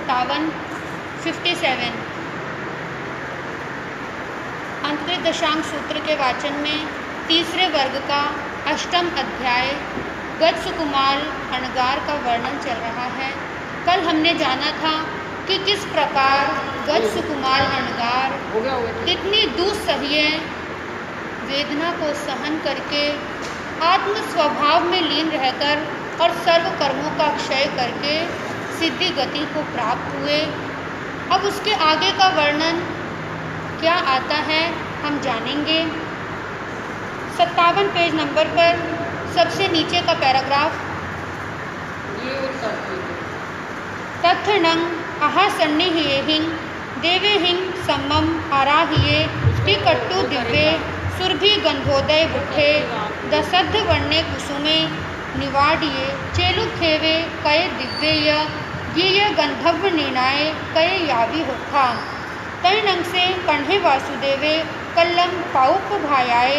57 अंतरिक्ष दशांक सूत्र के वाचन में तीसरे वर्ग का अष्टम अध्याय गज सुकुमार अणगार का वर्णन चल रहा है। कल हमने जाना था कि किस प्रकार गज सुकुमार अणगार कितनी दुस्सह्य वेदना को सहन करके आत्म स्वभाव में लीन रहकर और सर्व कर्मों का क्षय करके सिद्धि गति को प्राप्त हुए। अब उसके आगे का वर्णन क्या आता है हम जानेंगे। 57 पेज नंबर पर सबसे नीचे का पैराग्राफ। तत्थनं अहासन्निहिं देवेहिं सम्मम आराहिये टिकट्टु दिव्ये सुरभि गंधोदय बुठे दसद्ध वर्णे कुसुमे निवाड्ये चेलुखेवे कय दिव्येय ये गंधर्व निर्णाय कय यावी होखा तैनंग से कण्हे वासुदेवे कल्लम पाउप भायाए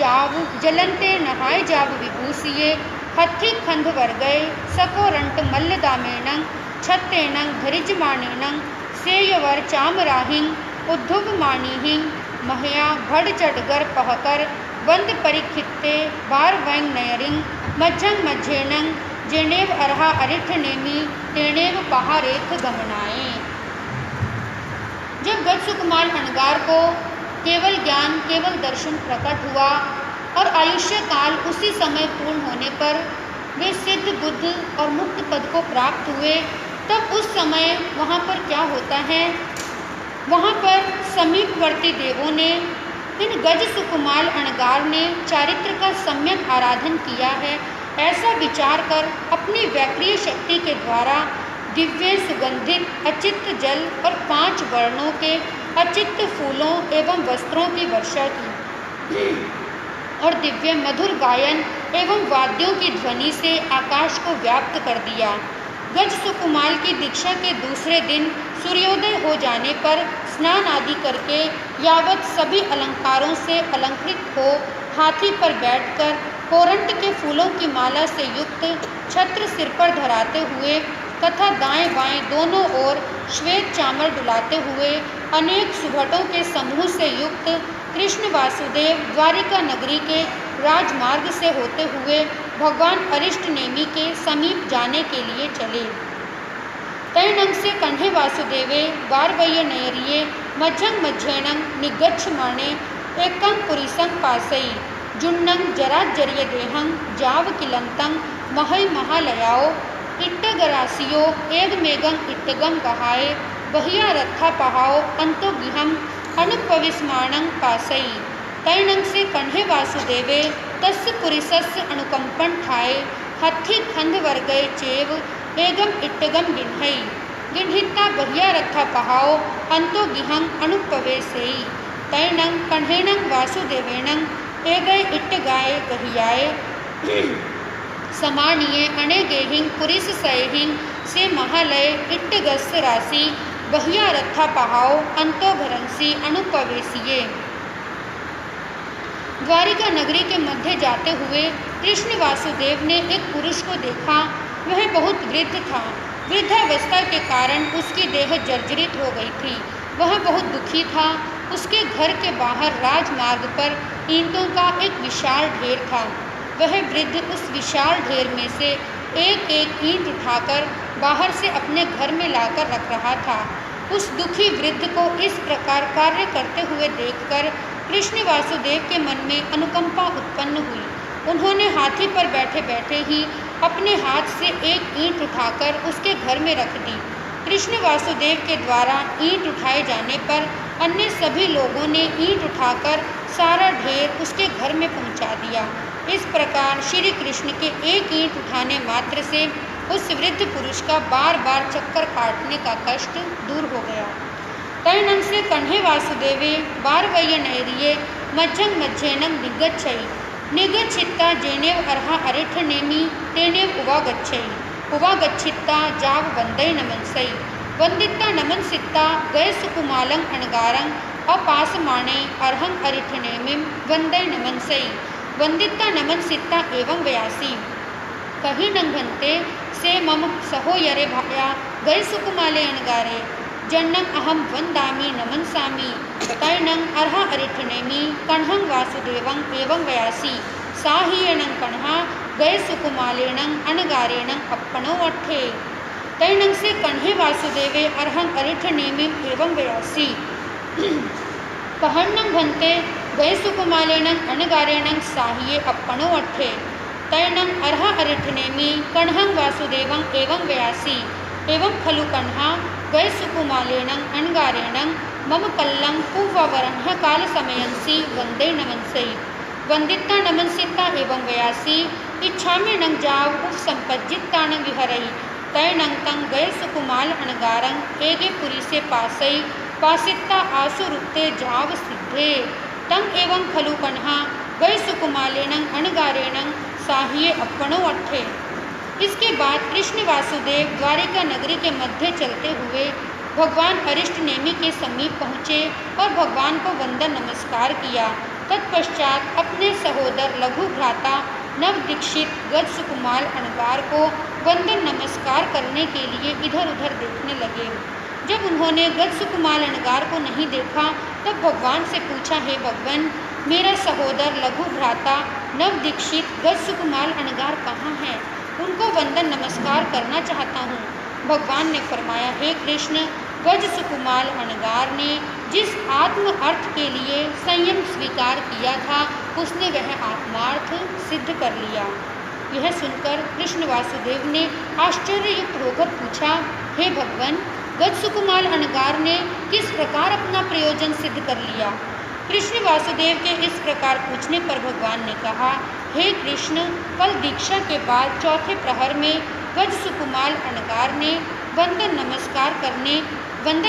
जाव जलंते नहाय जाव विभूषिये हथि खंध वर्गय सकोरंट मल्लदामेनं छत्तेनं धरिजमानेनं सेयवर चामराहिं उद्धव मानिहिं महया भड़ चढ़गर पहकर वंद परिखित्ते बार वैंग नयरिंग मज्जंग मज्जेनंग जेनेव अरहा अरिठ नेमी तेनेव पहारेथ गमनाए। जब गज सुकुमार अणगार को केवल ज्ञान केवल दर्शन प्रकट हुआ और आयुष्य काल उसी समय पूर्ण होने पर वे सिद्ध बुद्ध और मुक्त पद को प्राप्त हुए, तब उस समय वहाँ पर क्या होता है, वहाँ पर समीपवर्ती देवों ने इन गज सुकुमार अणगार ने चारित्र का सम्यक आराधन किया है ऐसा विचार कर अपनी वैक्रिय शक्ति के द्वारा दिव्य सुगंधित अचित्त जल और 5 वर्णों के अचित्त फूलों एवं वस्त्रों की वर्षा की और दिव्य मधुर गायन एवं वाद्यों की ध्वनि से आकाश को व्याप्त कर दिया। गज सुकुमार की दीक्षा के दूसरे दिन सूर्योदय हो जाने पर स्नान आदि करके यावत सभी अलंकारों से अलंकृत हो हाथी पर बैठकर कोरंट के फूलों की माला से युक्त छत्र सिर पर धराते हुए तथा दाएं बाएं दोनों ओर श्वेत चामर डुलाते हुए अनेक सुभटों के समूह से युक्त कृष्ण वासुदेव द्वारिका नगरी के राजमार्ग से होते हुए भगवान अरिष्ट नेमि के समीप जाने के लिए चले। तैनंग से कण्हे वासुदेवे वारवय्य नयरिये मज्जंग मज्जेणंग निगच्छमाणे एकं पुरीसं पासई जुन्नंग जराजर्य देहं जाव किलंतं महै महालयाओ इट्टगरासियो एगमेगं इट्टगम कहाए बहिया रथा पहाओ अंतो गिहम अनुपविस्माणं पासई। तैनंग से कण्हे वासुदेवे तस्य पुरीसस्य अनुकंपन ठाए हथि खंध वर्गय चेव एगम इट्टगम गिन्हई गिन्हिता बहिया रथा पहाओ अंतो गिहं अनुपवेशई। तैनंग कण्हेनंग वासुदेवेनं एगय इट्टगाय गहियाए समानीय अणे गेहिं पुरीस सयहिं से महालय इट्टगस राशि बहिया रथा पहाओ अंतो भरंसी अनुपवेशिये। द्वारिका नगरी के मध्य जाते हुए कृष्ण वासुदेव ने एक पुरुष को देखा। वह बहुत वृद्ध था। वृद्धावस्था के कारण उसकी देह जर्जरित हो गई थी। वह बहुत दुखी था। उसके घर के बाहर राजमार्ग पर ईंटों का एक विशाल ढेर था। वह वृद्ध उस विशाल ढेर में से एक एक ईंट उठाकर बाहर से अपने घर में लाकर रख रहा था। उस दुखी वृद्ध को इस प्रकार कार्य करते हुए देखकर कृष्ण वासुदेव के मन में अनुकंपा उत्पन्न हुई। उन्होंने हाथी पर बैठे बैठे ही अपने हाथ से एक ईंट उठाकर उसके घर में रख दी। कृष्ण वासुदेव के द्वारा ईंट उठाए जाने पर अन्य सभी लोगों ने ईंट उठाकर सारा ढेर उसके घर में पहुंचा दिया। इस प्रकार श्री कृष्ण के एक ईंट उठाने मात्र से उस वृद्ध पुरुष का बार बार चक्कर काटने का कष्ट दूर हो गया। तैनंग से कण्हे वासुदेवे वारवय्य नयरिये मज्जंग मज्जेनं निगच्छई निगच्छित्ता जेनेव अर्हा अरिठ नेमि तेनेव उवागच्छित्ता जाव वंदय नमनसई वंदिता नमनसित्ता गय सुकुमालं अणगारं अपासमाणे अर्हं अरिठ नेमिं वंदय नमनसई वंदिता नमनसित्ता एवं व्यासी कही नंघनते से मम सहोयरे भाया गए सुकुमाले अणगारे जन्नं अहम वंदामि नमनसामि तैनं अर्हा अरिठनेमि कण्हं वासुदेवं एवं वयासि साहियणं कण्हा गए सुकुमालेणं अणगारेणं अप्पणो अट्ठे तैनं से कण्हे वासुदेवे अर्हं अरिठनेमि एवं वयासि कहन्नं भन्ते गए सुकुमालेणं अणगारेणं साहिये अप्पणो अट्ठे तैनं अर्हा अरिठनेमि कण्हं वासुदेवं एवं वयासि एवं खलु कण्हा गए सुकुमालेणं अणगारेणं मम कल्लं पूर्ववरण्ह काल समयंसि वंदे नमनसै वंदिता नमनसिता एवं वयासि इच्छा में नंग जाव उप संपज्जितान विहरई तैनं तं गए सुकुमाल अणगारं एगे पुरी से पासई पासिता आसु रुक्ते जाव सिद्धे तं एवं खलु कण्हा गए सुकुमालेणं अणगारेणं साहिये अप्पणो अट्ठे। इसके बाद कृष्ण वासुदेव द्वारिका नगरी के मध्य चलते हुए भगवान अरिष्ट नेमि के समीप पहुँचे और भगवान को वंदन नमस्कार किया। तत्पश्चात अपने सहोदर लघु भ्राता नव दीक्षित गज सुकुमाल अणगार को वंदन नमस्कार करने के लिए इधर उधर देखने लगे। जब उन्होंने गज सुकुमाल अणगार को नहीं देखा तब भगवान से पूछा, हे भगवान, मेरा सहोदर लघु भ्राता नव दीक्षित गज सुकुमाल अणगार कहाँ है? उनको वंदन नमस्कार करना चाहता हूँ। भगवान ने फरमाया, हे कृष्ण, गज सुकुमाल अणगार ने जिस आत्म अर्थ के लिए संयम स्वीकार किया था उसने वह आत्मार्थ सिद्ध कर लिया। यह सुनकर कृष्ण वासुदेव ने आश्चर्ययुक्त होकर पूछा, हे भगवान, गज सुकुमाल अणगार ने किस प्रकार अपना प्रयोजन सिद्ध कर लिया? कृष्ण वासुदेव के इस प्रकार पूछने पर भगवान ने कहा, हे कृष्ण, कल दीक्षा के बाद चौथे प्रहर में गज सुकुमाल अणगार ने वंदन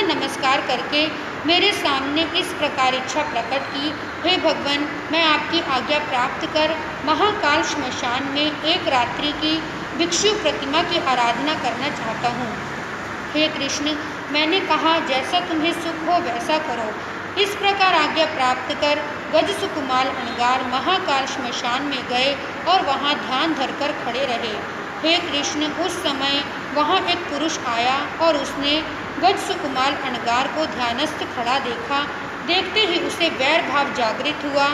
नमस्कार करके मेरे सामने इस प्रकार इच्छा प्रकट की, हे भगवान, मैं आपकी आज्ञा प्राप्त कर महाकाल श्मशान में एक रात्रि की भिक्षु प्रतिमा की आराधना करना चाहता हूँ। हे कृष्ण, मैंने कहा, जैसा तुम्हें सुख हो वैसा करो। इस प्रकार आज्ञा प्राप्त कर गज सुकुमाल अणगार महाकाल श्मशान में गए और वहाँ ध्यान धरकर खड़े रहे। हे कृष्ण, उस समय वहाँ एक पुरुष आया और उसने गज सुकुमाल अणगार को ध्यानस्थ खड़ा देखा। देखते ही उसे वैर भाव जागृत हुआ।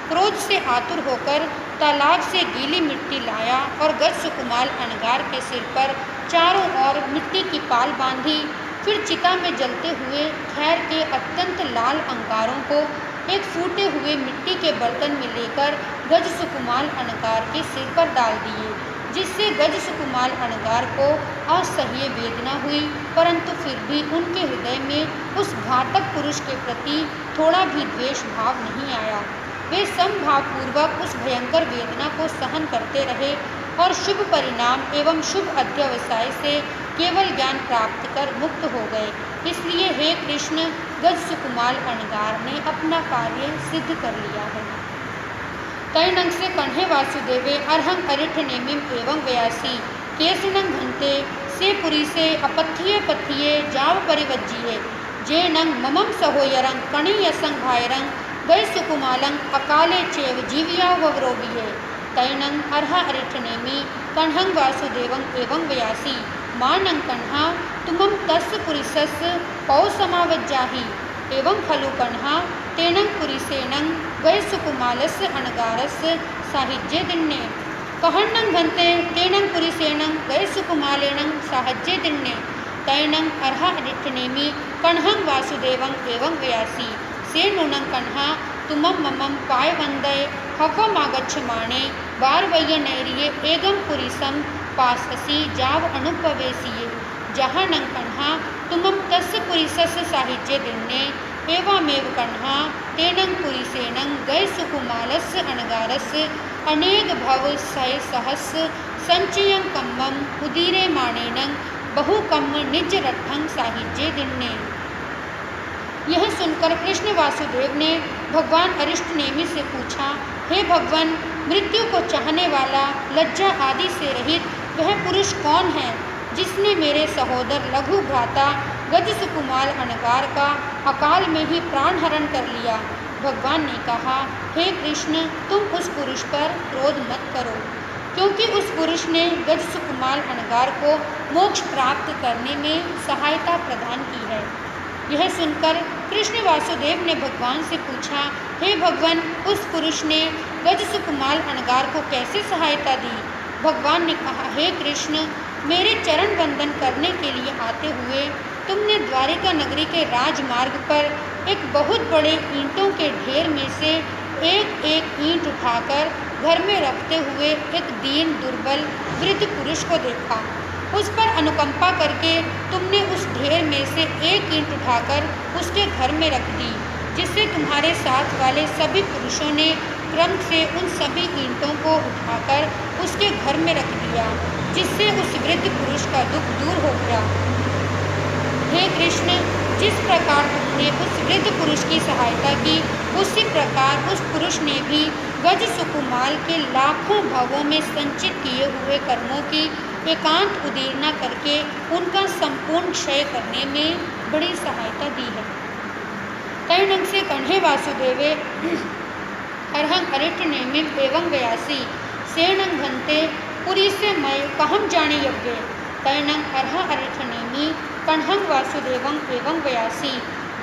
क्रोध से आतुर होकर तालाब से गीली मिट्टी लाया और गज सुकुमाल अणगार के सिर पर चारों ओर मिट्टी की पाल बांधी। फिर चिता में जलते हुए खैर के अत्यंत लाल अंगारों को एक फूटे हुए मिट्टी के बर्तन में लेकर गज सुकुमाल अणगार के सिर पर डाल दिए, जिससे गज सुकुमाल अणगार को असह्य वेदना हुई, परंतु फिर भी उनके हृदय में उस घातक पुरुष के प्रति थोड़ा भी द्वेष भाव नहीं आया। वे समभावपूर्वक उस भयंकर वेदना को सहन करते रहे और शुभ परिणाम एवं शुभ अध्यवसाय से केवल ज्ञान प्राप्त कर मुक्त हो गए। इसलिए हे कृष्ण, गज सुकुमाल अणगार ने अपना कार्य सिद्ध कर लिया है। तैनं से कण्हे वासुदेवे अर्हं अरिठनेमिं एवं वयासि केसनं भन्ते से पुरी से अपथ्ये पथ्ये जाव परिवज्जिये जेनं ममं सहोयरं कणीयसं भायरं गए सुकुमालं अकाले चेव जीविया ववरोगिये तैनं अर्हा अरिठनेमि कण्हं वासुदेवं एवं वयासि मानं कण्हा तुमं तस्य पुरिसस्य पौसमावज्जाहि एवं खलु कण्हा तेनं पुरिसेनं गए सुकुमालस्य अणगारस्य साहिज्ये दिन्ने कहन्नं भन्ते तेनं पुरिसेनं गए सुकुमालेनं साहिज्ये दिन्ने तैनं अर्हा अरिठनेमि कण्हं वासुदेवं एवं वयासि से नूनं कण्हा तुमं ममं पायवन्दय हव्वमागच्छमाणे वारवय्यनैर्ये एगं पुरिसं पाससि जाव अनुपवेशिये जहानं कण्हा तुमं तस्य पुरिसस्य साहिज्ये दिन्ने एवमेव कण्हा तेनं पुरिसेनं गए सुकुमालस्य अणगारस्य अनेक भव सय सहस्र संचयं कम्मं उदीरे माणेनं बहुकम्म निज रट्ठं साहिज्ये दिन्ने। यह सुनकर कृष्ण वासुदेव ने भगवान अरिष्ट नेमि से पूछा, हे भगवान, मृत्यु को चाहने वाला, लज्जा आदि से रहित वह पुरुष कौन है जिसने मेरे सहोदर लघु भ्राता गज सुकुमाल अणगार का अकाल में ही प्राण हरण कर लिया? भगवान ने कहा, हे कृष्ण, तुम उस पुरुष पर क्रोध मत करो। क्योंकि उस पुरुष ने गज सुकुमाल अणगार को मोक्ष प्राप्त करने में सहायता प्रदान की है। यह सुनकर कृष्ण वासुदेव ने भगवान से पूछा, हे भगवान, उस पुरुष ने गज सुकुमाल अणगार को कैसे सहायता दी? भगवान ने कहा, हे कृष्ण, मेरे चरण वंदन करने के लिए आते हुए तुमने द्वारिका नगरी के राजमार्ग पर एक बहुत बड़े ईंटों के ढेर में से एक एक ईंट उठाकर घर में रखते हुए एक दीन दुर्बल वृद्ध पुरुष को देखा। उस पर अनुकंपा करके तुमने उस ढेर में से एक ईंट उठाकर उसके घर में रख दी, जिससे तुम्हारे साथ वाले सभी पुरुषों ने क्रम से उन सभी ईंटों को उठाकर उसके घर में रख दिया, जिससे उस वृद्ध पुरुष का दुख दूर हो गया। हे कृष्ण, जिस प्रकार तुमने उस वृद्ध पुरुष की सहायता की, उसी प्रकार उस पुरुष ने भी गज सुकुमाल के लाखों भावों में संचित किए हुए कर्मों की एकांत उदीर्णा करके उनका संपूर्ण क्षय करने में बड़ी सहायता दी है। तैणंग से कण्हे वासुदेवे अर्हं अरिठ नेमिं एवं व्यासी सेणं घंते पुरी से मय कहम जाने यज्ञ तैणंग अर्ह अरिठ नेमि कण्हं वासुदेवं एवं व्यासी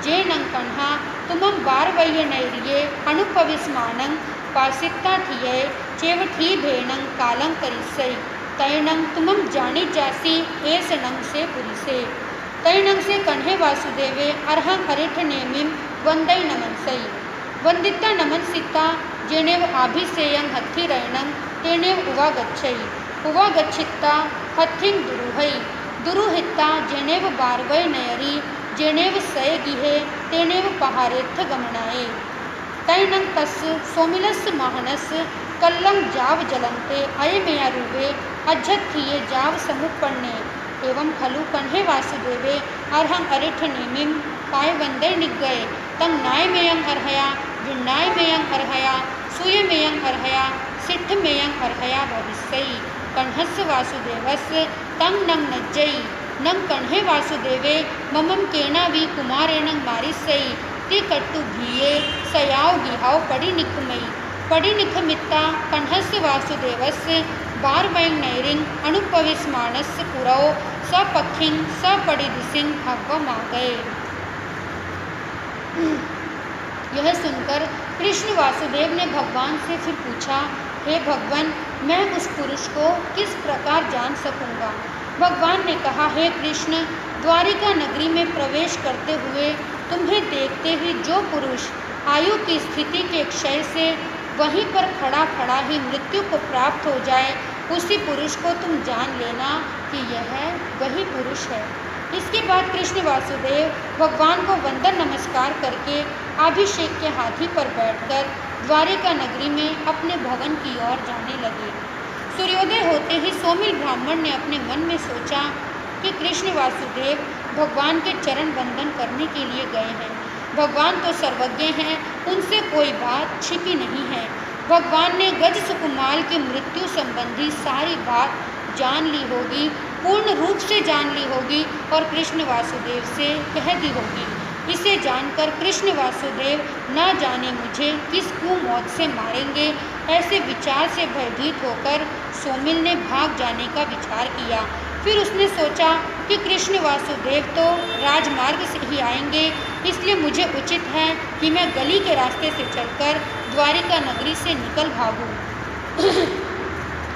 जेनं कण्हा तुमं बारवय्य नैर्ये अनुपविस्मानं पासिता ठिये चेव ठी भेणं कालं करिसै तैणंग तुमं जानी जासी एसणं से पुरी से तैणंग से कण्हे वासुदेवे अर्हं अरिठ नेमिं वंदै नमनसै वंदिता नमनसिता जेनेव आभिसेयं हत्थिरैणं तेनेव उवागच्छिता हत्थिं दुरुहै दुरुहिता जेनेव बारवै नयरी जेनेव सय गिहे तेनेव पहारेत्थ गमनाये तैनं तस्य सोमिलस्य महनस्य कल्लं जाव जलन्ते अयमेया रूपे अज्जत्थिये जाव समुपन्ने एवं खलु कण्हे वासुदेवे अर्हं अरिठ नेमिं काय वंदे निगये तं नायमेयं अर्हया विण्णायमेयं अर्हया सूयमेयं अर्हया सिद्धमेयं अर्हया भविष्यै कण्हस्य वासुदेवस्य तं नं नज्जै नं कण्हे वासुदेवे ममं केनावि कुमारेण मारिष्यै ते कट्टु भीये सयाव गिहाव पड़ी निखमित्ता कण्हस्य वासुदेवस्य बारवयं नैरिं अनुपविस्मानस्य पुरौ सपक्षिं सपड़िदिशिं भगवमागये। यह सुनकर कृष्ण वासुदेव ने भगवान से फिर पूछा, हे भगवान, मैं उस पुरुष को किस प्रकार जान सकूंगा? भगवान ने कहा, हे कृष्ण, द्वारिका नगरी में प्रवेश करते हुए तुम्हें देखते ही जो पुरुष आयु की स्थिति के क्षय से वहीं पर खड़ा खड़ा ही मृत्यु को प्राप्त हो जाए, उसी पुरुष को तुम जान लेना कि यह वही पुरुष है। इसके बाद कृष्ण वासुदेव भगवान को वंदन नमस्कार करके अभिषेक के हाथी पर बैठकर द्वारिका नगरी में अपने भवन की ओर जाने लगे। सूर्योदय होते ही सोमिल ब्राह्मण ने अपने मन में सोचा कि कृष्ण वासुदेव भगवान के चरण वंदन करने के लिए गए हैं। भगवान तो सर्वज्ञ हैं, उनसे कोई बात छिपी नहीं है। भगवान ने गज सुकुमाल की मृत्यु संबंधी सारी बात जान ली होगी, पूर्ण रूप से जान ली होगी और कृष्ण वासुदेव से कह दी होगी। इसे जानकर कृष्ण वासुदेव न जाने मुझे किस कुमौत से मारेंगे, ऐसे विचार से भयभीत होकर सोमिल ने भाग जाने का विचार किया। फिर उसने सोचा कि कृष्ण वासुदेव तो राजमार्ग से ही आएंगे, इसलिए मुझे उचित है कि मैं गली के रास्ते से चलकर द्वारिका नगरी से निकल भागूं।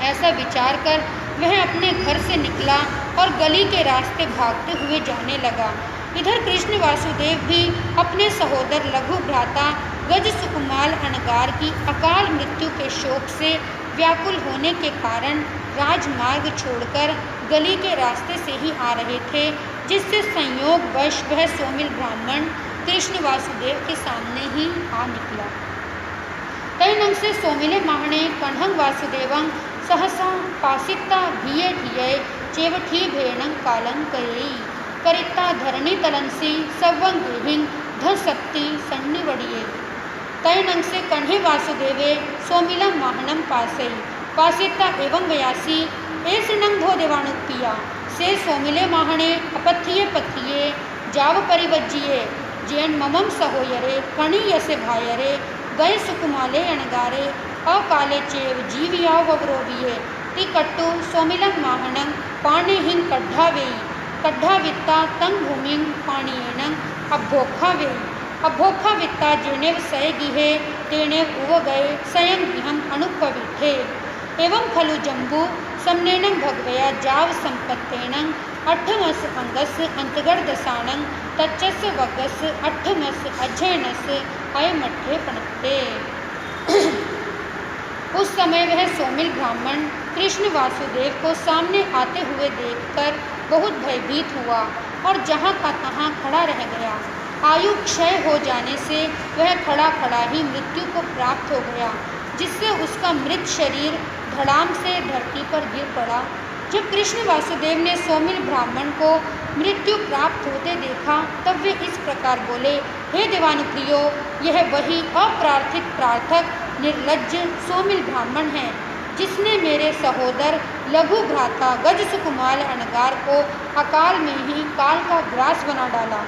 ऐसा विचार कर वह अपने घर से निकला और गली के रास्ते भागते हुए जाने लगा। इधर कृष्ण वासुदेव भी अपने सहोदर लघु भ्राता गज सुकुमाल अणगार की अकाल मृत्यु के शोक से व्याकुल होने के कारण राजमार्ग छोड़कर गली के रास्ते से ही आ रहे थे, जिससे संयोगवश वह सोमिल ब्राह्मण कृष्ण वासुदेव के सामने ही आ निकला। तैनं से सोमिले माहणे कण्हं वासुदेवं सहसा पासिता भिये ठिये चेवठी भेणं कालं करिता धरणी तलंसी सवं गेहिं धसक्ति सन्निवड़िये तैनं से कण्हे वासुदेवे सोमिलं माहणं पासिता एवं व्यासी एसणं धो देवाणुपिया से सोमिले माहणे अपथिये जाव परिवज्जिये जेन ममम सहोयरे कणीयसे भायरे गए सुकुमाले अणगारे अकाले चेव जीवियाव ववरोविये तिकट्टु सोमिलं माहनं पाणिहिं कड्ढावेयि कड्ढावित्ता तं भूमिं पाणियेनं अभ्योखावेयि अभ्योखावित्ता जेनेव सय गिहे तेनेव उवगये सयं गिहं अनुपविठे एवं खलु जम्बू समनेनं भगवया जाव संपत्तेनं अठमस अंगस अंतगढ़ दसाणं तच्चस वगस अठमस अध्ययनस अयमठे पणते। उस समय वह सोमिल ब्राह्मण कृष्ण वासुदेव को सामने आते हुए देखकर बहुत भयभीत हुआ और जहाँ का तहाँ खड़ा रह गया। आयु क्षय हो जाने से वह खड़ा खड़ा ही मृत्यु को प्राप्त हो गया, जिससे उसका मृत शरीर धड़ाम से धरती पर गिर पड़ा। जब कृष्ण वासुदेव ने सोमिल ब्राह्मण को मृत्यु प्राप्त होते देखा तब वे इस प्रकार बोले, हे देवानुप्रियो, यह वही अप्रार्थित प्रार्थक निर्लज्ज सोमिल ब्राह्मण है जिसने मेरे सहोदर लघु भ्राता गज सुकुमार अनगार को अकाल में ही काल का ग्रास बना डाला।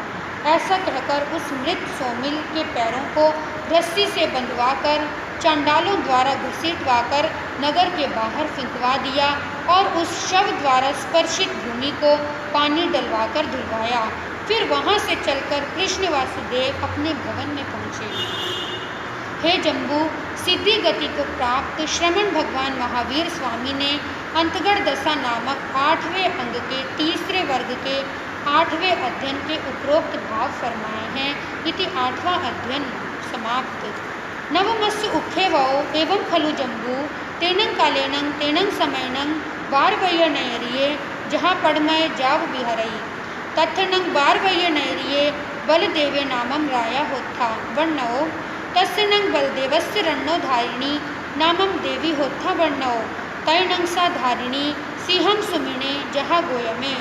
ऐसा कहकर उस मृत सोमिल के पैरों को रस्सी से बंधवाकर चांडालों द्वारा घसीटवाकर नगर के बाहर फिंकवा दिया और उस शव द्वारा स्पर्शित भूमि को पानी डलवाकर धुलवाया। फिर वहाँ से चलकर कृष्ण वासुदेव अपने भवन में पहुँचे। हे जम्बू, सिद्धि गति को प्राप्त श्रमण भगवान महावीर स्वामी ने अंतगढ़ दशा नामक 8वें अंग के तीसरे वर्ग के 8वें अध्ययन के उपरोक्त भाव फरमाए हैं। इति 8वां अध्ययन समाप्त। नवमस्य उखेवौ एवं खलु जम्बू तेनं कालेनं तेनं समयनं बारवय्य नयरिये जहाँ पड़मय जाव बिहरई तथनं बारवय्य नयरिये बलदेवे नामम राया होथा वर्णौ तस्य नंग बलदेवस्य रण्णो धारिणी नामम देवी होथा वर्णौ तैनं सा धारिणी सिंहं सुमिणे जहा गोयमे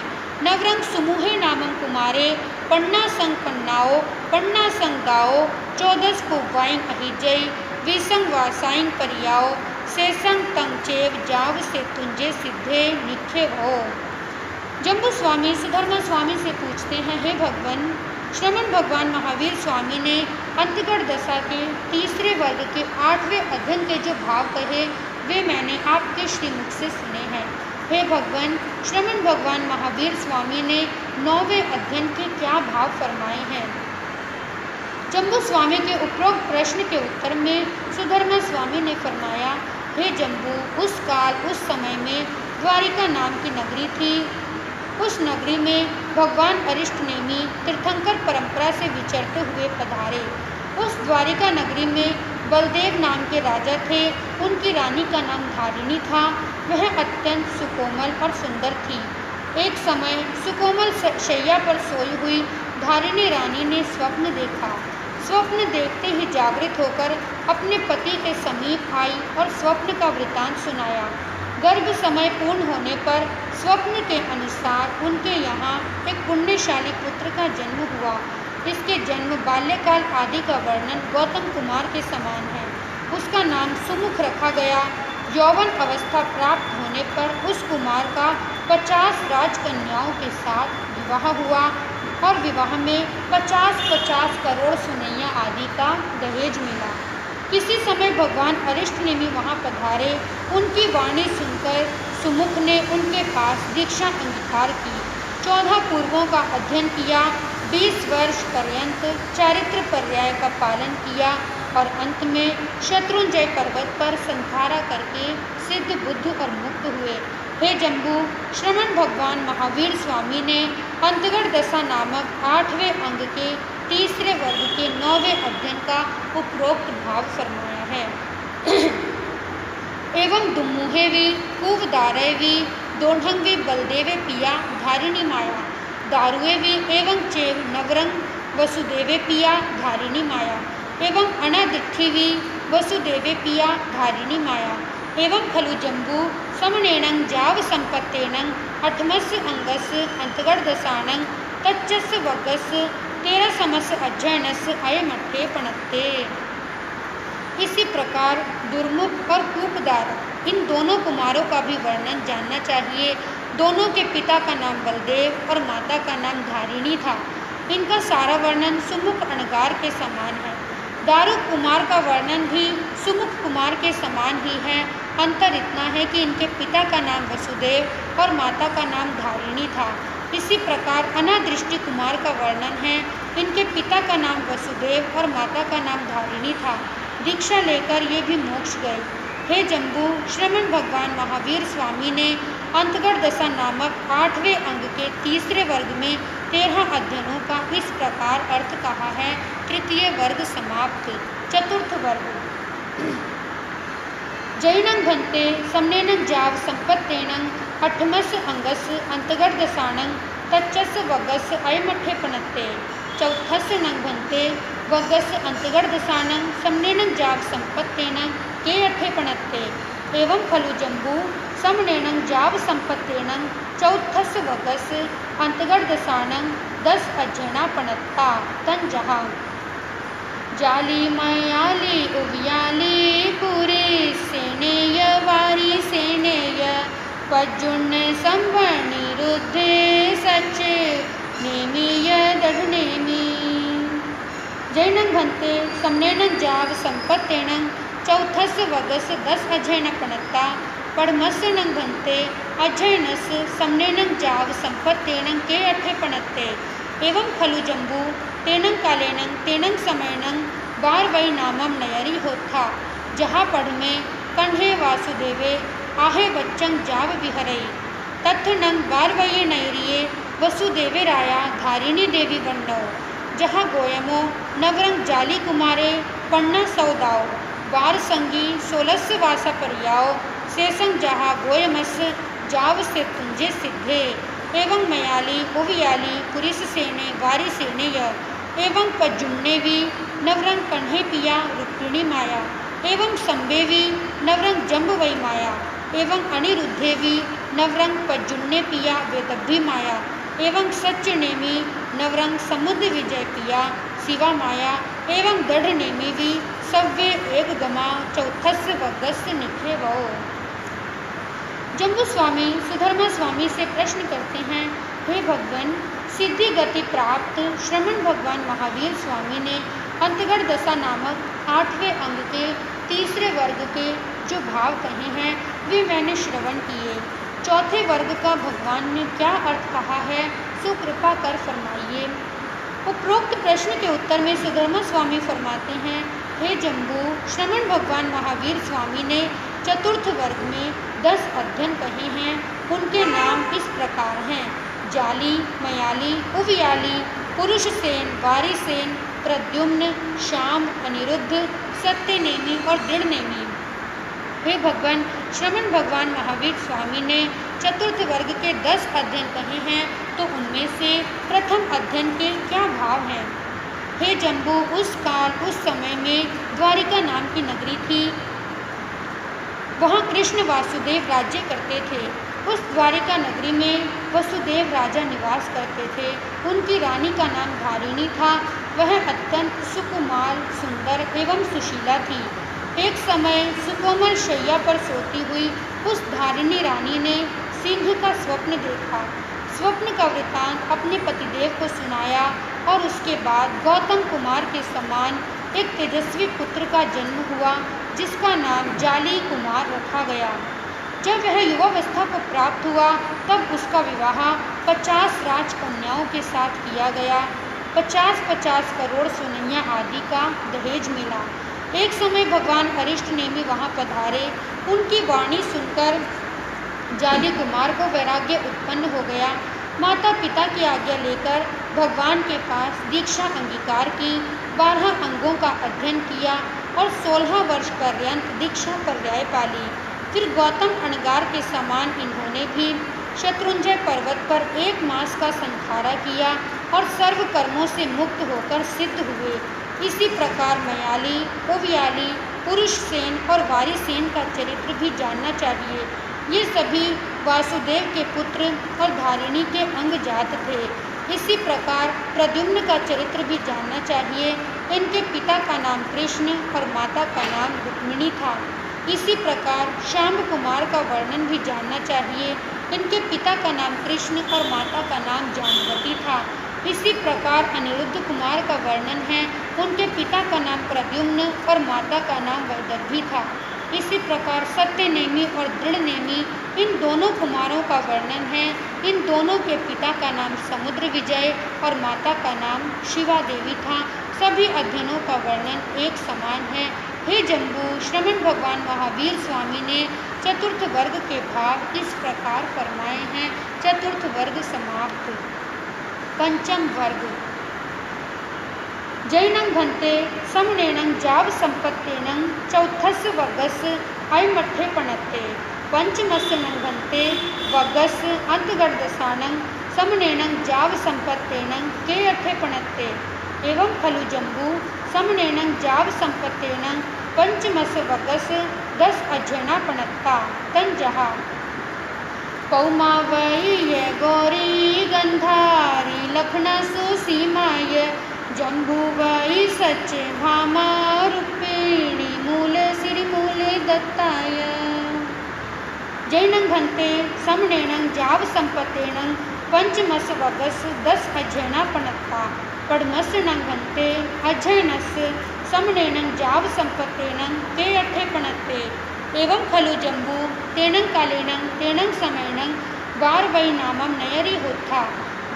नवरंग सुमुहे नामं कुमारे पन्ना संग पन्नाओ पन्ना संग गाओ 14 पुवाइं अहिजय विसंग वासाइं परियाओ शेषंग तंग चेव जाव से तुंजे सिद्धे निखे हो। जम्बू स्वामी सुधर्मा स्वामी से पूछते हैं, हे भगवान, श्रमण भगवान महावीर स्वामी ने अंतगढ़ दशा के तीसरे वर्ग के 8वें अध्ययन के जो भाव कहे वे मैंने आपके श्रीमुख से सुने हैं। हे भगवान, श्रमण भगवान महावीर स्वामी ने 9वें अध्ययन के क्या भाव फरमाए हैं। जम्बू स्वामी के उपरोक्त प्रश्न के उत्तर में सुधर्मा स्वामी ने फरमाया, हे जम्बू, उस काल उस समय में द्वारिका नाम की नगरी थी। उस नगरी में भगवान अरिष्टनेमी तीर्थंकर परंपरा से विचरते हुए पधारे। उस द्वारिका नगरी में बलदेव नाम के राजा थे। उनकी रानी का नाम धारिणी था। वह अत्यंत सुकोमल और सुंदर थी। एक समय सुकोमल शैया पर सोई हुई धारिणी रानी ने स्वप्न देखा। स्वप्न देखते ही जागृत होकर अपने पति के समीप आई और स्वप्न का वृतांत सुनाया। गर्भ समय पूर्ण होने पर स्वप्न के अनुसार उनके यहाँ एक पुण्यशाली पुत्र का जन्म हुआ। इसके जन्म बाल्यकाल आदि का वर्णन गौतम कुमार के समान है। उसका नाम सुमुख रखा गया। यौवन अवस्था प्राप्त होने पर उस कुमार का 50 राजकन्याओं के साथ विवाह हुआ और विवाह में 50-50 करोड़ सुनैया आदि का दहेज मिला। किसी समय भगवान अरिष्टनेमी वहाँ पधारे। उनकी वाणी सुनकर सुमुख ने उनके पास दीक्षा अंगीकार की। 14 पूर्वों का अध्ययन किया। 20 वर्ष पर्यंत चारित्र पर्याय का पालन किया और अंत में शत्रुंजय पर्वत पर संहारा करके सिद्ध बुद्ध और मुक्त हुए। हे जम्बू, श्रमण भगवान महावीर स्वामी ने अंतगढ़ दशा नामक 8वें अंग के तीसरे वर्ग के 9वें अध्ययन का उपरोक्त भाव फरमाया है। एवं दुमुहेवी कुवदारवी दोढ़ंगवी बलदेवे पिया धारिणी माया दारुएवी एवं चेव नवरंग वसुदेवे पिया धारिणी माया एवं अनादिठीवी वसुदेवे पिया धारिणी माया एवं खलु जम्बू समनेनं जाव संपत्तेनं 8मस्य अंगस अंतगढ़ दशानं तच्चस वगस 13 समस अध्ययनस अयमठे पणत्ते। इसी प्रकार दुर्मुख और कूपदार इन दोनों कुमारों का भी वर्णन जानना चाहिए। दोनों के पिता का नाम बलदेव और माता का नाम धारिणी था। इनका सारा वर्णन सुमुख अणगार के समान है। दारुक कुमार का वर्णन भी सुमुख कुमार के समान ही है अंतर इतना है कि इनके पिता का नाम वसुदेव और माता का नाम धारिणी था। इसी प्रकार अनादृष्टि कुमार का वर्णन है। इनके पिता का नाम वसुदेव और माता का नाम धारिणी था। दीक्षा लेकर ये भी मोक्ष गए। हे जम्बू, श्रमण भगवान महावीर स्वामी ने अंतगढ़ दशा नामक 8वें अंग के तीसरे वर्ग में 13 अध्ययनों का इस प्रकार अर्थ कहा है। तृतीय वर्ग समाप्त। चतुर्थ वर्ग। जैनं भन्ते समनेनं जाव संपत्तेनं अठमस अंगस अंतगढ़ दशानं तच्चस वगस अयमठे पनत्ते। चौथस नंग भन्ते वगस अंतगढ़ दशानं समनेनं जाव संपत्तेनं के अठे पनत्ते। एवं खलु जम्बू समनेनं जाव संपत्तेनं चौथस वगस अंतगढ़ दशानं 10 अध्ययना पनत्ता। तन जहाँ जाली मयाली उवियाली पूरे सेनेय वारी सेनेय पज्जुण्य संवर्णी रुद्धे सच्चे नेमीय दढ़नेमी। जैनं भन्ते समनेनं जाव संपत्तेनं चौथस वगस 10 अध्ययन पणत्ता। पढ़मस्सनं भन्ते अध्ययनस समनेनं जाव संपत्तेनं के अठे पणत्ते। एवं खलु जम्बू तेनं कालेनं तेनं समयनं बार वै नामम नयरी होता। जहाँ पढ़ में कन्हे वासुदेवे आहे बच्चंग जाव विहरई। तथ नंग बार वये नयरिये वसुदेवे राया धारिणी देवी बन्नौ। जहाँ गोयमो नवरंग जाली कुमारे पन्ना सौदाओ बार संगी 16 वासा परियाओ शेषंग जहाँ गोयमस जाव से तुंजे सिद्धे। एवं मयाली उवियाली पुरिस सेने वारी सेने एवं पज्जुन्नेवी नवरंग कन्हे पिया रुक्मिणी माया। एवं संबेवी नवरंग जम्बवई माया। एवं अनिरुद्धेवी नवरंग पज्जुन्ने पिया वेदभ्भी माया। एवं सच्चनेमी नवरंग समुद्र विजय पिया शिवा माया। एवं दढ़ नेमी भी सव्य एक गमा चौथस वगस निखे वो। जम्बू स्वामी सुधर्मा स्वामी से प्रश्न करते हैं, हे भगवान, सिद्धि गति प्राप्त श्रमण भगवान महावीर स्वामी ने अंतगढ़ दशा नामक 8वें अंग के तीसरे वर्ग के जो भाव कहे हैं वे मैंने श्रवण किए। चौथे वर्ग का भगवान ने क्या अर्थ कहा है सो कृपा कर फरमाइए। उपरोक्त प्रश्न के उत्तर में सुधर्मा स्वामी फरमाते हैं, हे जम्बू, श्रमण भगवान महावीर स्वामी ने चतुर्थ वर्ग में 10 अध्ययन कहे हैं। उनके नाम इस प्रकार हैं, जाली, मयाली, उवियाली, पुरुष सेन, वारी सेन, प्रद्युम्न, श्याम, अनिरुद्ध, सत्यनेमी और दृढ़नेमी। हे भगवान, श्रमण भगवान महावीर स्वामी ने चतुर्थ वर्ग के 10 अध्ययन कहे हैं, तो उनमें से प्रथम अध्ययन के क्या भाव हैं। हे जम्बू, उस काल उस समय में द्वारिका नाम की नगरी थी। वहाँ कृष्ण वासुदेव राज्य करते थे। उस द्वारिका नगरी में वसुदेव राजा निवास करते थे। उनकी रानी का नाम धारिणी था। वह अत्यंत सुकुमार, सुंदर एवं सुशीला थी। एक समय सुकोमल शैया पर सोती हुई उस धारिणी रानी ने सिंह का स्वप्न देखा। स्वप्न का वृत्तांत अपने पतिदेव को सुनाया और उसके बाद गौतम कुमार के समान एक तेजस्वी पुत्र का जन्म हुआ, जिसका नाम जाली कुमार रखा गया। जब वह युवावस्था को प्राप्त हुआ तब उसका विवाह 50 राजकन्याओं के साथ किया गया। 50-50 करोड़ सोनिया आदि का दहेज मिला। एक समय भगवान अरिष्ट नेमी वहाँ पधारे। उनकी वाणी सुनकर जाली कुमार को वैराग्य उत्पन्न हो गया। माता पिता की आज्ञा लेकर भगवान के पास दीक्षा अंगीकार की, 12 अंगों का अध्ययन किया और 16 वर्ष पर्यंत दीक्षा पर्याय पाली। फिर गौतम अणगार के समान इन्होंने भी शत्रुंजय पर्वत पर 1 मास का संखारा किया और सर्व कर्मों से मुक्त होकर सिद्ध हुए। इसी प्रकार मयाली, उवियाली, पुरुष सेन और वारी सेन का चरित्र भी जानना चाहिए। ये सभी वासुदेव के पुत्र और धारिणी के अंग जात थे। इसी प्रकार प्रद्युम्न का चरित्र भी जानना चाहिए। इनके पिता का नाम कृष्ण और माता का नाम रुक्मिणी था। इसी प्रकार श्याम कुमार का वर्णन भी जानना चाहिए। इनके पिता का नाम कृष्ण और माता का नाम जानवती था। इसी प्रकार अनिरुद्ध कुमार का वर्णन है। उनके पिता का नाम प्रद्युम्न और माता का नाम वैदर्भी था। इसी प्रकार सत्यनेमी और दृढ़नेमी इन दोनों कुमारों का वर्णन है। इन दोनों के पिता का नाम समुद्र विजय और माता का नाम शिवा देवी था। सभी अध्ययनों का वर्णन एक समान है। हे जम्बू, श्रमण भगवान महावीर स्वामी ने चतुर्थ वर्ग के भाव इस प्रकार फरमाए हैं। चतुर्थ वर्ग समाप्त। पंचम वर्ग। जैनं भन्ते समनेनं जाव संपत्तेनं चौथस्य वर्गस अयमठ्ठे पणत्ते पंचमस्य नं भन्ते वर्गस अंतगर्दसानं समनेनं जाव संपत्तेनं के अठ्ठे पणत्ते एवं खलु जम्बू समनेनं जाव संपत्तेनं पंचमस्य वर्गस 10 अध्ययना पणत्ता तंजहा पौमा वै गौरी गंधारी लखनसु सीमाय जम्बू वै सच्चे भामा रूपिणी मूल सिरिमूल दत्ताय जैनं भन्ते समनेनं जाव संपत्तेनं पंचमस वर्गस 10 अध्ययना पणत्ता पद्मस्य नं भन्ते अध्ययनस्य समनेनं जाव संपत्तेनं के अठ्ठे पणत्ते एवं खलु जम्बू तेनं कालेनं तेनं समयनं बार वै नामम नयरी होता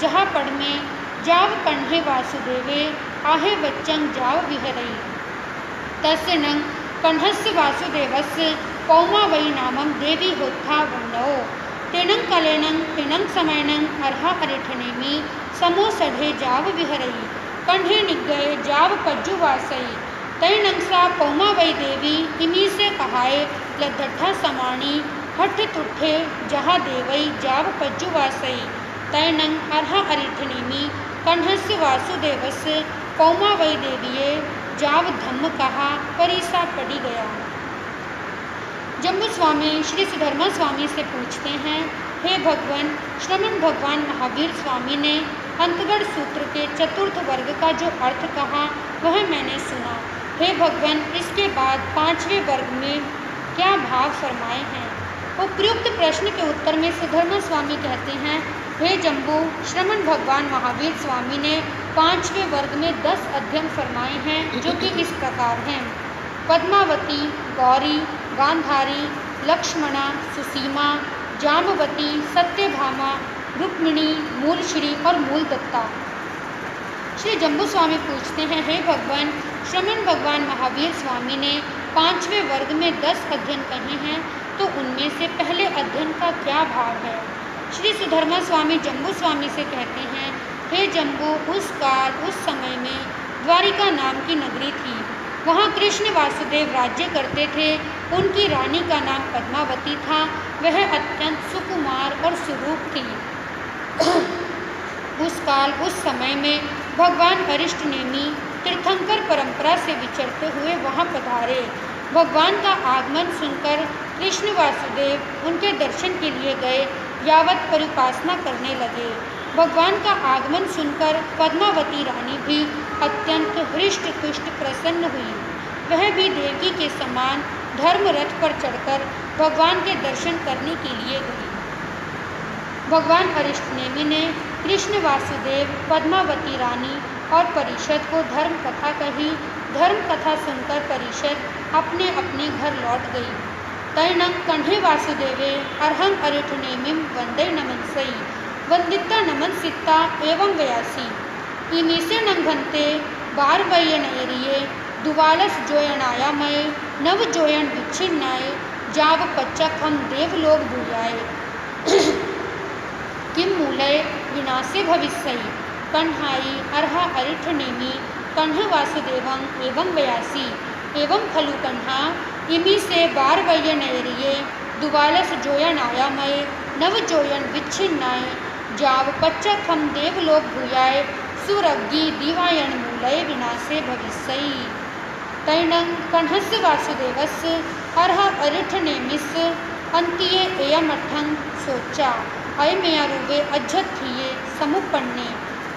जहाँ पढ़ में जाव कण्हे वासुदेवे आहे वच्चं जाव विहरई तस्य नं कण्हस्य वासुदेवस्य पौमा वै नामम देवी होता वन्नौ तेनं कालेनं तेनं समयनं अर्हा अरिठनेमी समो सढ़े जाव विहरई कण्हे निगये जाव पज्जु वासई तैनं सा पौमा वै देवी इमी से कहाए लद्दठा समाणी हठ तुठे जहा देवई जाव पज्जु वासई तैनं अर्हा अरिठनेमी कण्हस्य वासुदेवस्य पौमा वै देवीये जाव धम्म कहा परिसा पड़ी गया। जम्बू स्वामी श्री सुधर्मा स्वामी से पूछते हैं, हे भगवान, श्रमण भगवान महावीर स्वामी ने अंतगढ़ सूत्र के चतुर्थ वर्ग का जो अर्थ कहा वह मैंने सुना। हे भगवान, इसके बाद 5वें वर्ग में क्या भाव फरमाए हैं? उपयुक्त प्रश्न के उत्तर में सुधर्मा स्वामी कहते हैं, हे जम्बू, श्रमण भगवान महावीर स्वामी ने 5वें वर्ग में 10 अध्ययन फरमाए हैं जो कि इस प्रकार हैं: पद्मावती, गौरी, गांधारी, लक्ष्मणा, सुसीमा, जामवती, सत्यभामा, रुक्मिणी, मूलश्री और मूलदत्ता। श्री जम्बू स्वामी पूछते हैं, हे भगवान, श्रमण भगवान महावीर स्वामी ने 5वें वर्ग में 10 अध्ययन कहे हैं, तो उनमें से पहले अध्ययन का क्या भाव है? श्री सुधर्मा स्वामी जम्बू स्वामी से कहते हैं, हे जम्बू, उस काल उस समय में द्वारिका नाम की नगरी थी। वहाँ कृष्ण वासुदेव राज्य करते थे। उनकी रानी का नाम पद्मावती था। वह अत्यंत सुकुमार और सुरूप थी। उस काल उस समय में भगवान अरिष्टनेमी तीर्थंकर परंपरा से विचरते हुए वहाँ पधारे। भगवान का आगमन सुनकर कृष्ण वासुदेव उनके दर्शन के लिए गए, यावत परिपासना करने लगे। भगवान का आगमन सुनकर पद्मावती रानी भी अत्यंत हृष्ट पुष्ट प्रसन्न हुई। वह भी देवकी के समान धर्म रथ पर चढ़कर भगवान के दर्शन करने के लिए गई। भगवान अरिष्टनेमी ने कृष्ण वासुदेव, पद्मावती रानी और परिषद को धर्म कथा कही। धर्म कथा सुनकर परिषद अपने अपने घर लौट गई। तैनं कण्हे वासुदेवे अर्हं अरिठनेमिं वंदे नमनसई वंदिता नमनसिता एवं व्यासी इमीसे नंघन्ते बार वय नयरिये दुवालस जोयनाया मय नव जोयन विच्छिन्नाय जाव पच्चक हम देवलोक भूयाय किम मूलय विनाशे भविष्यई कण्हाई अर्हा अरिठनेमी कण्ह वासुदेवं एवं व्यासी एवं खलु कण्हा इमी से बार वय नयरिये दुवालस जोयनाया मय नव जोयन विच्छिन्नाय जाव पच्चक हम देवलोक भूयाय सुरग्गी दिवायन मूलय विनाशे भविष्यई तैनं कण्हस्य वासुदेवस्य अर्हा अरिठनेमिस्य अंतिये एयमठं सोचा अयमेयारूवे अज्जत्थिये समुपन्ने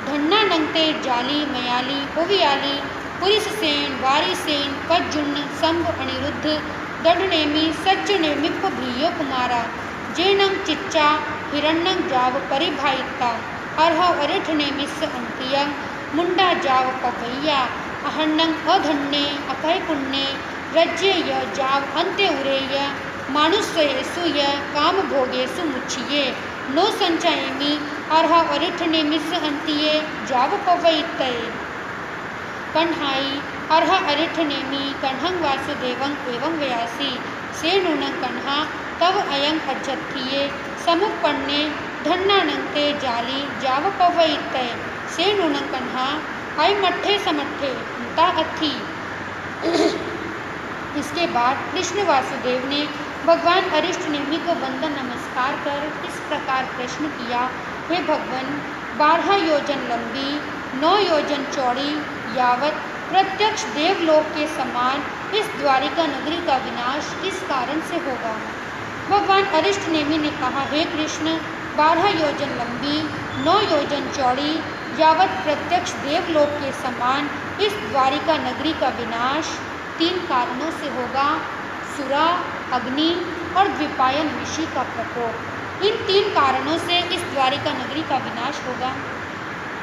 धन्ना नंगते जाली मयाली ओवियाली पुरिससेन वारिसेन पज्जुन्न संभ अनिरुद्ध दढ़नेमी सच्चनेमिप भीयो कुमारा जेनं चिच्चा हिरण्यं जाव परिभायिता अर्हा अरिठनेमिस्य अंतियं मुंडा जाव पपैया अहन्नं अधन्ने अकय पुण्ये रज्येय जाव अन्ते उरेय मानुष्येषु य काम भोगेषु मुच्यये नो संचयेमि अर्ह अरिठनेमिस अंतिये जाव पवैतये कण्हाई अर्ह अरिठनेमि कण्हं वासुदेवं एवं व्यासी से नूनं कण्हा तव अयं अज्जत्थिये समुपन्ने धन्नानंते जाली जाव पवैतये से नूनं कण्हा अय मट्ठे समट्ठे ता अथी। इसके बाद कृष्ण वासुदेव ने भगवान अरिष्टनेमि को वंदन नमस्कार कर इस प्रकार प्रश्न किया, हे भगवान, 12 योजन लंबी 9 योजन चौड़ी यावत प्रत्यक्ष देवलोक के समान इस द्वारिका नगरी का विनाश किस कारण से होगा। भगवान अरिष्टनेमि ने कहा, हे कृष्ण, 12 योजन लंबी 9 योजन चौड़ी यावत प्रत्यक्ष देवलोक के समान इस द्वारिका नगरी का विनाश 3 कारणों से होगा, सुरा, अग्नि और द्विपायन ऋषि का प्रकोप। इन 3 कारणों से इस द्वारिका नगरी का विनाश होगा।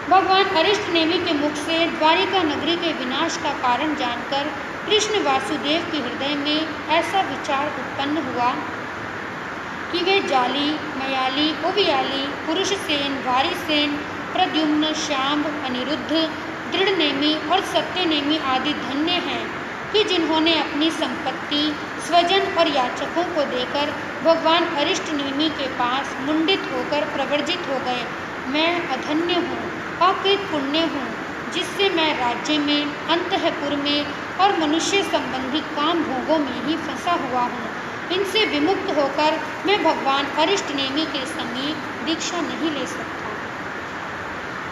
भगवान अरिष्टनेमि के मुख से द्वारिका नगरी के विनाश का कारण जानकर कृष्ण वासुदेव के हृदय में ऐसा विचार उत्पन्न हुआ कि वे जाली, मयाली, उवियाली, पुरुषसेन, वारिसेन, प्रद्युम्न, शाम्ब, अनिरुद्ध, दृढ़नेमि और सत्यनेमि आदि धन्य हैं कि जिन्होंने अपनी संपत्ति, स्वजन और याचकों को देकर भगवान अरिष्टनेमि के पास मुंडित होकर प्रवर्जित हो गए। मैं अधन्य हूँ, अकृत पुण्य हूँ, जिससे मैं राज्य में, अंतःपुर में और मनुष्य संबंधी काम भोगों में ही फंसा हुआ हूँ। इनसे विमुक्त होकर मैं भगवान अरिष्टनेमि के समीप दीक्षा नहीं ले सकता।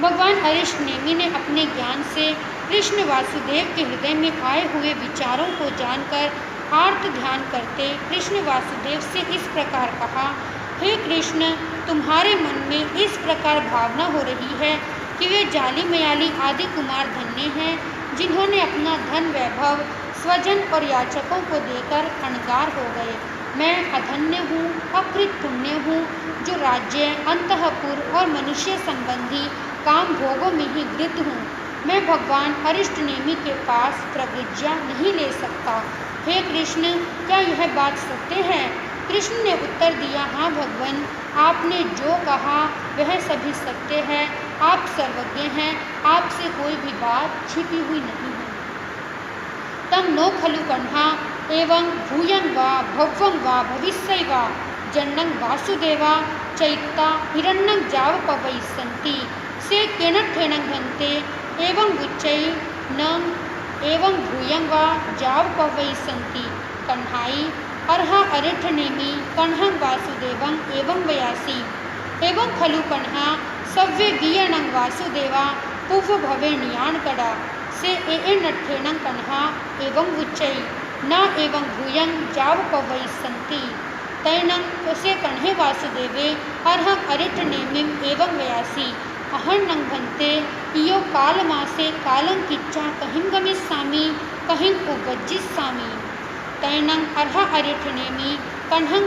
भगवान अरिष्टनेमि ने अपने ज्ञान से कृष्ण वासुदेव के हृदय में आए हुए विचारों को जानकर आर्त ध्यान करते कृष्ण वासुदेव से इस प्रकार कहा, हे कृष्ण, तुम्हारे मन में इस प्रकार भावना हो रही है कि वे जाली, मयाली आदि कुमार धन्य हैं, जिन्होंने अपना धन, वैभव, स्वजन और याचकों को देकर अणगार हो गए। मैं अधन्य हूँ, अकृत पुण्य हूँ, जो राज्य, अंतःपुर और मनुष्य संबंधी काम भोगों में ही वृत्त हूँ। मैं भगवान अरिष्टनेमि के पास प्रविज्ञा नहीं ले सकता। हे कृष्ण, क्या यह बात सत्य है? कृष्ण ने उत्तर दिया, हाँ भगवान, आपने जो कहा वह सभी सत्य है। आप सर्वज्ञ हैं, आपसे कोई भी बात छिपी हुई नहीं है। तम नो खलु कण्हा एवं भूयं वा भव्वं वा भविष्यै वा जन्नं वासुदेवा चैत्ता हिरण्यं जाव पवै सन्ति से केनठेनं घन्ते एवं उच्चै न एवं भूयं वा जाव पवै सन्ति कण्हाई अर्ह अरिठनेमि कण्हं वासुदेवं एवं वयासि एवं खलु कण्हा सव्ये वीयणं वासुदेवा पुव्व भवे नियाणकड़ा से नठेनं कण्हा एवं उच्चै न एवं भूयं जाव पवै सन्ति तैनं से कण्हे वासुदेवे अर्हं अरिठनेमिं एवं वयासि अहर्णं भन्ते इयो कालमासे कालं किच्चा कहिं गमिष्यामि कहिं उपवज्जिष्यामि तैनं अर्ह अरिठनेमि कण्हं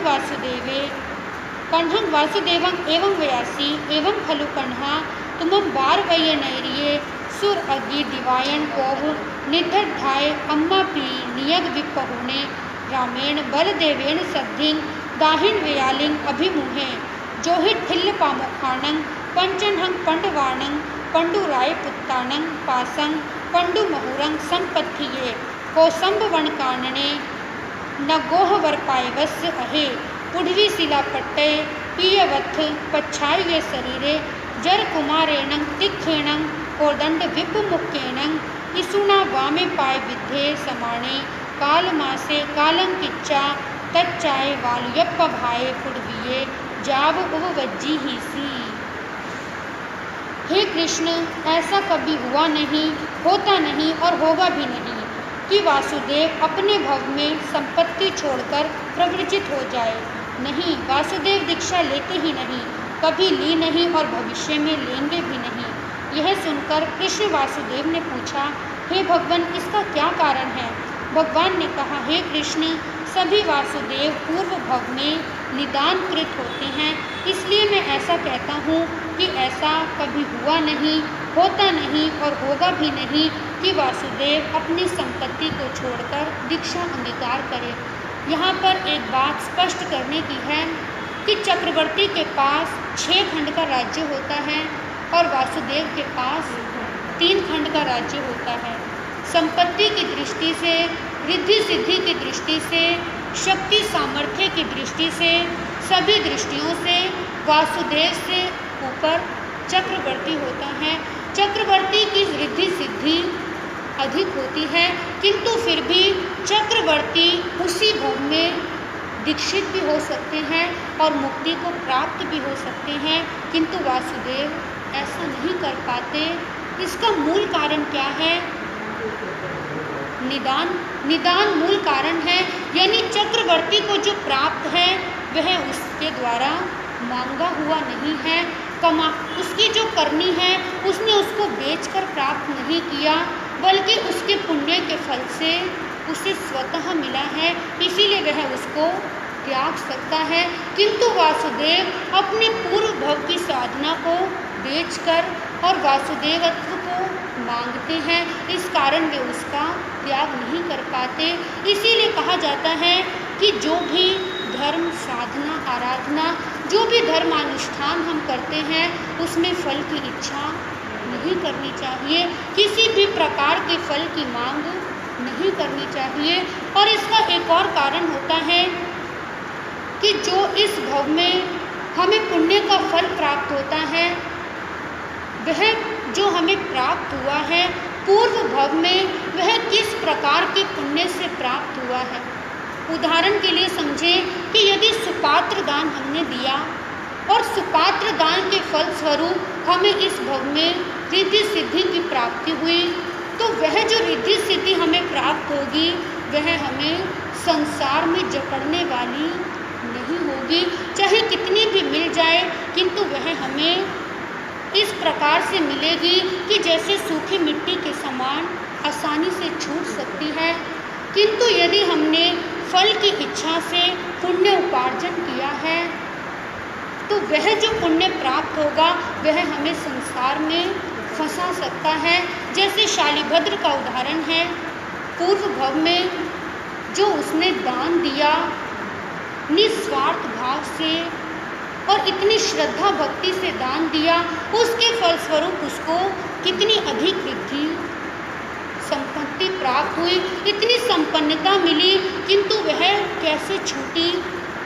वासुदेवं एवं वयासि एवं खलु कण्हा तुमं बार वय नैरिये सुर अग्नि दिवायन पौव निधर्धाय अम्मा पी नियग विपहुने रामेण बलदेवेन सद्धिं दाहिन व्यालिंग अभिमुहे जोहित ठिल्ल पामुखाणं पंचनहं पंडवाणं पंडुराय पुत्तानं पासं पंडु महुरं संपत्थिये कौसंब वनकानने न गोहवर्पायवस्य अहे पुढवी शिला पट्टे पीयवथ पच्छाय शरीरे जर कुमारेणं तिखेणं कोदंड विपुमुखेणं इसुना वामे पाय विद्धे समाणे कालमासे कालं किच्चा तच्चाय वालुयप्प भाए पुडविये जाव उपवज्जी ही सी। हे कृष्ण, ऐसा कभी हुआ नहीं, होता नहीं और होगा भी नहीं कि वासुदेव अपने भव में संपत्ति छोड़कर प्रवृत्त हो जाए। नहीं, वासुदेव दीक्षा लेते ही नहीं, कभी ली नहीं और भविष्य में लेंगे भी नहीं। यह सुनकर कृष्ण वासुदेव ने पूछा, हे भगवान, इसका क्या कारण है? भगवान ने कहा, हे कृष्ण, सभी वासुदेव पूर्व भव में निदानकृत होते हैं, इसलिए मैं ऐसा कहता हूँ कि ऐसा कभी हुआ नहीं, होता नहीं और होगा भी नहीं कि वासुदेव अपनी संपत्ति को छोड़कर दीक्षा अंगीकार करे। यहाँ पर एक बात स्पष्ट करने की है कि चक्रवर्ती के पास 6 खंड का राज्य होता है और वासुदेव के पास 3 खंड का राज्य होता है। संपत्ति की दृष्टि से, रिद्धि सिद्धि की दृष्टि से, शक्ति सामर्थ्य की दृष्टि से, सभी दृष्टियों से वासुदेव से ऊपर चक्रवर्ती होता है। चक्रवर्ती की रिद्धि सिद्धि अधिक होती है, किंतु फिर भी चक्रवर्ती उसी भव में दीक्षित भी हो सकते हैं और मुक्ति को प्राप्त भी हो सकते हैं, किंतु वासुदेव ऐसा नहीं कर पाते। इसका मूल कारण क्या है? निदान मूल कारण है, यानी चक्रवर्ती को जो प्राप्त है वह उसके द्वारा मांगा हुआ नहीं है, उसकी जो करनी है उसने उसको बेचकर प्राप्त नहीं किया, बल्कि उसके पुण्य के फल से उसे स्वतः मिला है, इसीलिए वह उसको त्याग सकता है। किंतु वासुदेव अपने पूर्व भव की साधना को बेचकर और वासुदेवत्व को मांगते हैं, इस कारण वे उसका त्याग नहीं कर पाते। इसीलिए कहा जाता है कि जो भी धर्म साधना आराधना, जो भी धर्मानुष्ठान हम करते हैं उसमें फल की इच्छा नहीं करनी चाहिए, किसी भी प्रकार के फल की मांग नहीं करनी चाहिए। और इसका एक और कारण होता है कि जो इस भव में हमें पुण्य का फल प्राप्त होता है, वह जो हमें प्राप्त हुआ है पूर्व भव में, वह किस प्रकार के पुण्य से प्राप्त हुआ है। उदाहरण के लिए समझें कि यदि सुपात्र दान हमने दिया और सुपात्र दान के फल स्वरूप हमें इस भव में रिद्धि सिद्धि की प्राप्ति हुई, तो वह जो रिद्धि सिद्धि हमें प्राप्त होगी वह हमें संसार में जकड़ने वाली नहीं होगी, चाहे कितनी भी मिल जाए, किंतु वह हमें इस प्रकार से मिलेगी कि जैसे सूखी मिट्टी के समान आसानी से छूट सकती है। किंतु यदि हमने फल की इच्छा से पुण्य उपार्जन किया है, तो वह जो पुण्य प्राप्त होगा वह हमें संसार में फंसा सकता है। जैसे शालिभद्र का उदाहरण है, पूर्व भव में जो उसने दान दिया निस्वार्थ भाव से और इतनी श्रद्धा भक्ति से दान दिया, उसके फलस्वरूप उसको कितनी अधिक रिद्धि संपत्ति प्राप्त हुई, इतनी संपन्नता मिली, किंतु वह कैसे छूटी?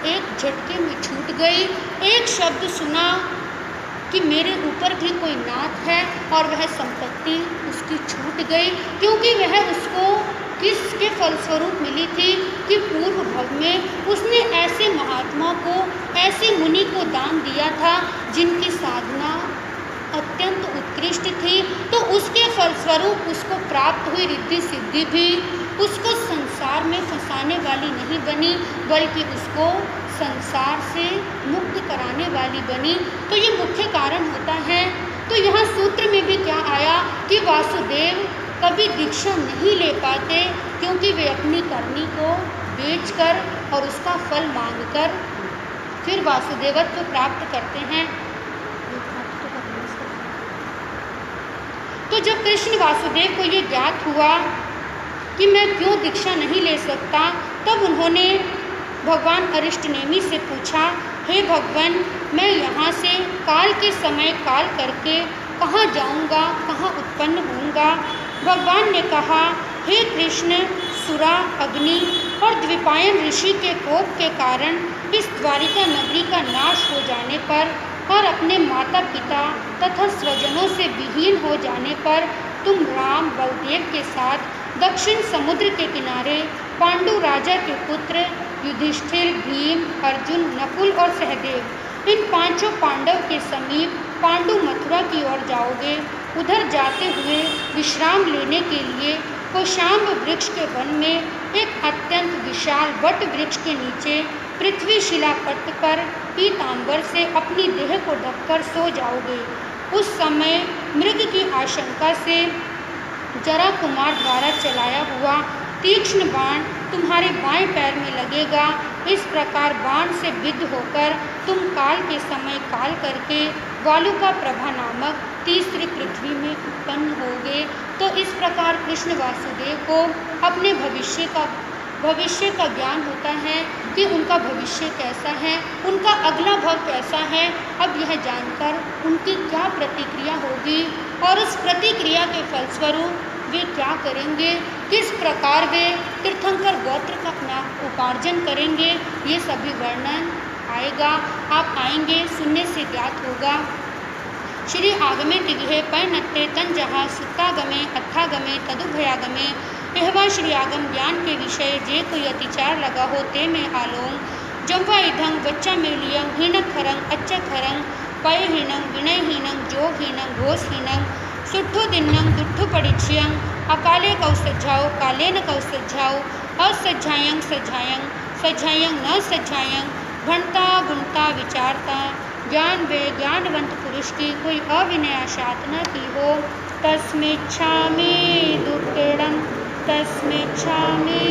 एक झटके में छूट गई। एक शब्द सुना कि मेरे ऊपर भी कोई नाथ है और वह संपत्ति उसकी छूट गई, क्योंकि वह उसको किसके फलस्वरूप मिली थी कि पूर्व भव में उसने ऐसे महात्मा को, ऐसे मुनि को दान दिया था जिनकी साधना अत्यंत उत्कृष्ट थी, तो उसके फलस्वरूप उसको प्राप्त हुई रिद्धि सिद्धि भी उसको संसार में फंसाने वाली नहीं बनी, बल्कि उसको संसार से मुक्त कराने वाली बनी। तो ये मुख्य कारण होता है। तो यहाँ सूत्र में भी क्या आया कि वासुदेव कभी दीक्षा नहीं ले पाते, क्योंकि वे अपनी करनी को बेचकर और उसका फल मांगकर फिर वासुदेवत्व प्राप्त करते हैं। तो जब कृष्ण वासुदेव को ये ज्ञात हुआ कि मैं क्यों दीक्षा नहीं ले सकता, तब उन्होंने भगवान अरिष्टनेमि से पूछा, हे भगवान, मैं यहाँ से काल के समय काल करके कहाँ जाऊँगा, कहाँ उत्पन्न होऊंगा? भगवान ने कहा, हे कृष्ण, सुरा, अग्नि और द्विपायन ऋषि के कोप के कारण इस द्वारिका नगरी का नाश हो जाने पर और अपने माता पिता तथा स्वजनों से विहीन हो जाने पर तुम राम बलदेव के साथ दक्षिण समुद्र के किनारे पांडु राजा के पुत्र युधिष्ठिर, भीम, अर्जुन, नकुल और सहदेव, इन 5 पांडव के समीप पांडु मथुरा की ओर जाओगे। उधर जाते हुए विश्राम लेने के लिए कौशाम्ब वृक्ष के वन में एक अत्यंत विशाल वट वृक्ष के नीचे पृथ्वी शिलापट्ट पर पीतांबर से अपनी देह को ढककर सो जाओगे। उस समय मृग की आशंका से जरा कुमार द्वारा चलाया हुआ तीक्ष्ण बाण तुम्हारे बाएं पैर में लगेगा। इस प्रकार बाण से विद्ध होकर तुम काल के समय काल करके वालुका प्रभा नामक तीसरी पृथ्वी में उत्पन्न होगे। तो इस प्रकार कृष्ण वासुदेव को अपने भविष्य का ज्ञान होता है कि उनका भविष्य कैसा है, उनका अगला भव कैसा है। अब यह जानकर उनकी क्या प्रतिक्रिया होगी और उस प्रतिक्रिया के फलस्वरूप वे क्या करेंगे, किस प्रकार वे तीर्थंकर गोत्र का अपना उपार्जन करेंगे, ये सभी वर्णन आएगा। आप आएंगे, सुनने से ज्ञात होगा। श्री आगमे टिगहे परिणत्ते तंजहा सुत्तागमे अथागमे तदुभयागमे एहवा श्री आगम ज्ञान के विषय जे कोई अतिचार लगा हो ते में आलोम जम्वा इधंग बच्चा मेलियंग हीनखरंग अच्छखरंग पयहीनंग विनयहीनंग जोगहीनंग घोषहीनंग सुट्ठु दिन्नंग दुट्ठु परिच्छियंग अकाले कौ सज्जाओ काले न कौ सज्जाओ असज्जायंग सज्जायंग सज्जायंग न सज्जायंग भणता गुणता विचारता ज्ञान वे ज्ञानवंत पुरुष की कोई अविनयाशात न की हो। तस्मेच्छामि दुक्केड़म तस्मेच्छामि